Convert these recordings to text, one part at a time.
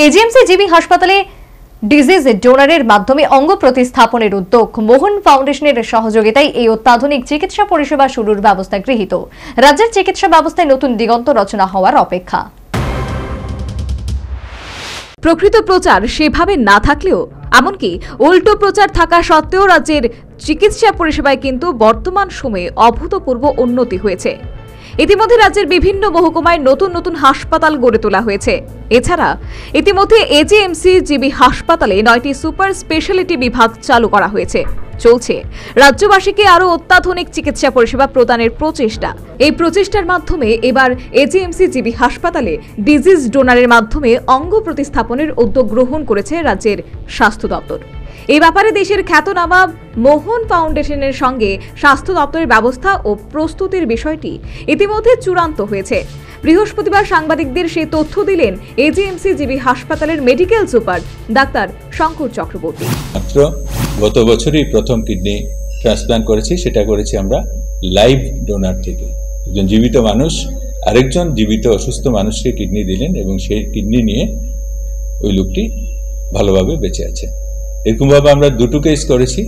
AGMC GB হাসপাতালে disease ডোনারের মাধ্যমে অঙ্গ প্রতিস্থাপনের উদ্যোগ। মোহন ফাউন্ডেশনের সহযোগিতায় এই অত্যাধুনিক চিকিৎসা পরিষেবা শুরুর ব্যবস্থা গৃহীত। রাজ্যের চিকিৎসা ব্যবস্থায় নতুন দিগন্ত রচনা হওয়ার অপেক্ষা। প্রকৃত প্রচার সেভাবে না থাকলেও এমনকি উল্টো প্রচার থাকা সত্ত্বেও রাজ্যের চিকিৎসা পরিষেবায় কিন্তু বর্তমান সময়ে অভূতপূর্ব উন্নতি হয়েছে। ইতিমধ্যে রাজ্যের বিভিন্ন মহকুমায় নতুন নতুন হাসপাতাল গড়ে তোলা হয়েছে। এছাড়া ইতিমধ্যে এজিএমসি জিবি হাসপাতালে 9টি সুপার স্পেশালিটি বিভাগ চালু করা হয়েছে। চলছে রাজ্যবাসীকে আরও অত্যাধুনিক চিকিৎসা পরিষেবা প্রদানের প্রচেষ্টা। এই প্রচেষ্টার মাধ্যমে এবার এজিএমসি জিবি হাসপাতালে ডিজিজ ডোনারের মাধ্যমে অঙ্গ প্রতিস্থাপনের উদ্যোগ গ্রহণ করেছে রাজ্যের স্বাস্থ্য দপ্তর। এই ব্যাপারে দেশের খ্যাতনামা মোহন ফাউন্ডেশনের সঙ্গে স্বাস্থ্য দপ্তরের ব্যবস্থা ও প্রস্তুতির বিষয়টি ইতিমধ্যে চূড়ান্ত হয়েছে। বৃহস্পতিবার সাংবাদিকদের সেই তথ্য দিলেন এজিএমসি জিবি হাসপাতালের medical super doctor Shankar Chakraborty. মাত্র গত বছরই প্রথম কিডনি ট্রান্সপ্লান্ট করেছি, সেটা করেছি আমরা লাইভ ডোনার থেকে। একজন জীবিত মানুষ আরেকজন জীবিত অসুস্থ মানুষকে কিডনি দিলেন এবং সেই কিডনি নিয়ে ওই লোকটি ভালোভাবে বেঁচে আছে। এরকমভাবে আমরা দুটো কেস করেছি।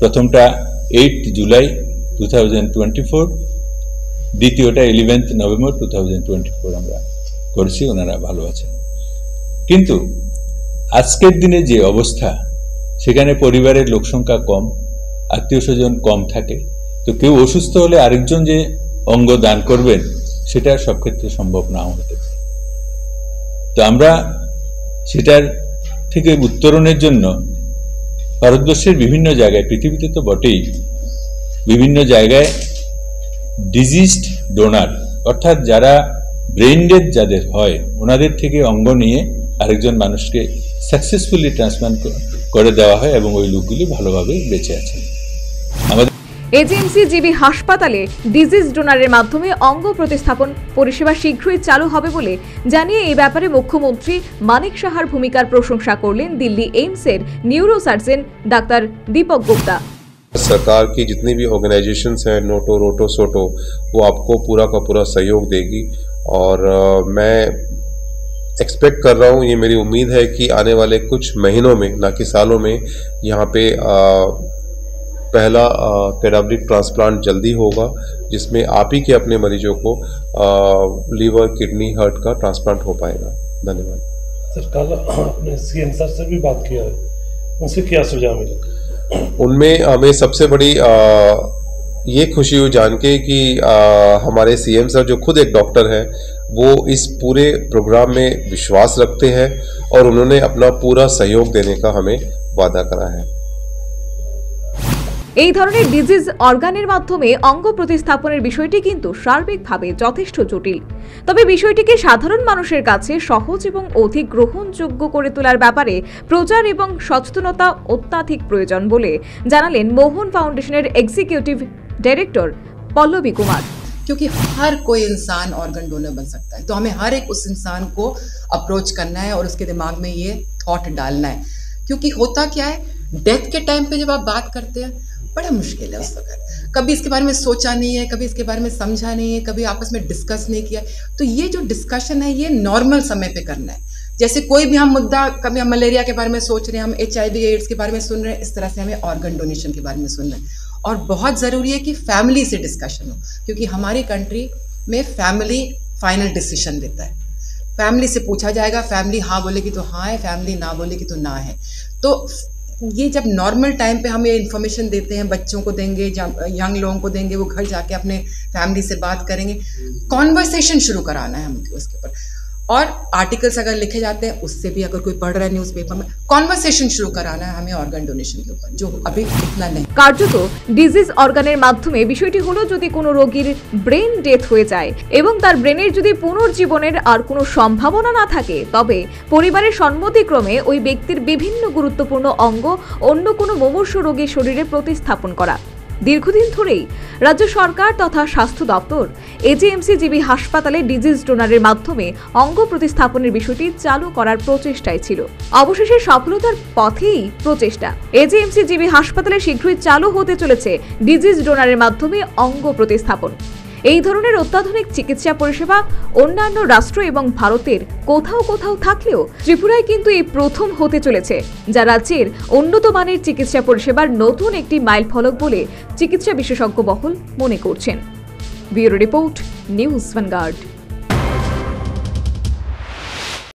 প্রথমটা 8 জুলাই 2024, দ্বিতীয়টা 11 নভেম্বর 2024 আমরা করেছি। ওনারা ভালো আছেন। কিন্তু আজকের দিনে যে অবস্থা, সেখানে পরিবারের লোক সংখ্যা কম, আত্মীয় স্বজন কম থাকে, তো কেউ অসুস্থ হলে আরেকজন যে অঙ্গ দান করবেন সেটা সব ক্ষেত্রে সম্ভব নাও হতে পারে। তো আমরা সেটার থেকে উত্তরণের জন্য ভারতবর্ষের বিভিন্ন জায়গায়, পৃথিবীতে তো বটেই, বিভিন্ন জায়গায় ডিজিজড ডোনার অর্থাৎ যারা ব্রেন ডেথ যাদের হয় ওনাদের থেকে অঙ্গ নিয়ে আরেকজন মানুষকে সাকসেসফুলি ট্রান্সপ্লান্ট করে দেওয়া হয় এবং ওই লোকগুলি ভালোভাবে বেঁচে আছে। আমাদের এজিএমসি জিবি হাসপাতালে ডিজিজ ডোনারের মাধ্যমে অঙ্গ প্রতিস্থাপন পরিষেবা শীঘ্রই চালু হবে বলে জানিয়ে এই ব্যাপারে মুখ্যমন্ত্রী মানিক সাহার ভূমিকার প্রশংসা করলেন দিল্লি এইমসের নিউরোসার্জন ডাক্তার दीपक गुप्ता। सरकार की जितनी भी ऑर्गेनाइजेशंस हैं, नोटो, रोटो, सोटो, वो आपको पूरा का पूरा सहयोग देगी और मैं एक्सपेक्ट कर रहा हूँ, ये मेरी उम्मीद है कि आने वाले कुछ महीनों में, ना कि सालों में, यहाँ पे पहला कैडावरिक ट्रांसप्लांट जल्दी होगा, जिसमें आप ही के अपने मरीजों को लीवर, किडनी, हार्ट का ट्रांसप्लांट हो पाएगा। धन्यवाद। सर, कल आपने सीएम सर से भी बात किया है, उनसे क्या सुझाव मिला? उनमें हमें सबसे बड़ी ये खुशी हुई जान के कि हमारे सीएम सर जो खुद एक डॉक्टर हैं, वो इस पूरे प्रोग्राम में विश्वास रखते हैं और उन्होंने अपना पूरा सहयोग देने का हमें वादा करा है। এই ধরনের ডিজিজ অর্গানের মাধ্যমে অঙ্গ প্রতিস্থাপনের বিষয়টি কিন্তু সার্বিকভাবে যথেষ্ট জটিল। তবে বিষয়টিকে সাধারণ মানুষের কাছে সহজ এবং অধিক গ্রহণযোগ্য করে তোলার ব্যাপারে প্রচার এবং সচেতনতা অত্যাধিক প্রয়োজন বলে জানালেন মোহন ফাউন্ডেশনের এক্সিকিউটিভ डायरेक्टर पल्लवी कुमार। क्योंकि हर कोई इंसान ऑर्गन डोनर बन सकता है, तो हमें हर एक उस इंसान को अप्रोच करना है और उसके दिमाग में ये थॉट डालना है। क्योंकि होता क्या है, डेथ के टाइम पे जब आप बात करते हैं बड़ा मुश्किल है उस वक्त, कभी इसके बारे में सोचा नहीं है, कभी इसके बारे में समझा नहीं है, कभी आपस में डिस्कस नहीं किया। तो ये जो डिस्कशन है ये नॉर्मल समय पे करना है। जैसे कोई भी हम मुद्दा, कभी हम मलेरिया के बारे में सोच रहे हैं, हम HIV एड्स के बारे में सुन रहे हैं, इस तरह से हमें ऑर्गन डोनेशन के बारे में सुन रहे हैं। और बहुत ज़रूरी है कि फैमिली से डिस्कशन हो, क्योंकि हमारी कंट्री में फैमिली फाइनल डिसीजन लेता है। फैमिली से पूछा जाएगा, फैमिली हाँ बोलेगी तो हाँ है, फैमिली ना बोलेगी तो ना है। तो ये जब नॉर्मल टाइम पे हम ये इन्फॉर्मेशन देते हैं, बच्चों को देंगे, यंग लोगों को देंगे, वो घर जाके अपने फैमिली से बात करेंगे, कॉन्वर्सेशन शुरू कराना है हमको उसके ऊपर। और आर्टिकल्स अगर लिखे जाते हैं, उससे भी अगर कोई पढ़ रहा है न्यूज़पेपर में, कॉन्वर्सेशन शुरू कराना है हमें ऑर्गन डोनेशन के ऊपर, जो अभी इतना नहीं। কার্যত ডিজিজ অর্গানের মাধ্যমে বিষয়টি হলো যদি কোনো রোগীর ব্রেন ডেথ হয়ে যায় এবং তার ব্রেনের যদি পুনর্জীবনের আর কোনো সম্ভাবনা না থাকে, তবে পরিবারের সম্মতিক্রমে ওই ব্যক্তির বিভিন্ন গুরুত্বপূর্ণ অঙ্গ অন্য কোনো মুমূর্ষু রোগীর শরীরে প্রতিস্থাপন করা। দীর্ঘদিন ধরেই রাজ্য সরকার তথা স্বাস্থ্য দপ্তর এজিএমসি জিবি হাসপাতালে ডিজিজ ডোনারের মাধ্যমে অঙ্গ প্রতিস্থাপনের বিষয়টি চালু করার প্রচেষ্টায় ছিল। অবশেষে সফলতার পথেই প্রচেষ্টা। এজিএমসি জিবি হাসপাতালে শীঘ্রই চালু হতে চলেছে ডিজিজ ডোনারের মাধ্যমে অঙ্গ প্রতিস্থাপন। এই ধরনের অত্যাধুনিক চিকিৎসা পরিষেবা অন্যান্য রাষ্ট্র এবং ভারতের কোথাও কোথাও থাকলেও ত্রিপুরায় কিন্তু এই প্রথম হতে চলেছে, যা রাজ্যের উন্নত মানের চিকিৎসা পরিষেবার নতুন একটি মাইলফলক বলে চিকিৎসা বিশেষজ্ঞ মহল মনে করছেন। Bureau report, news vanguard.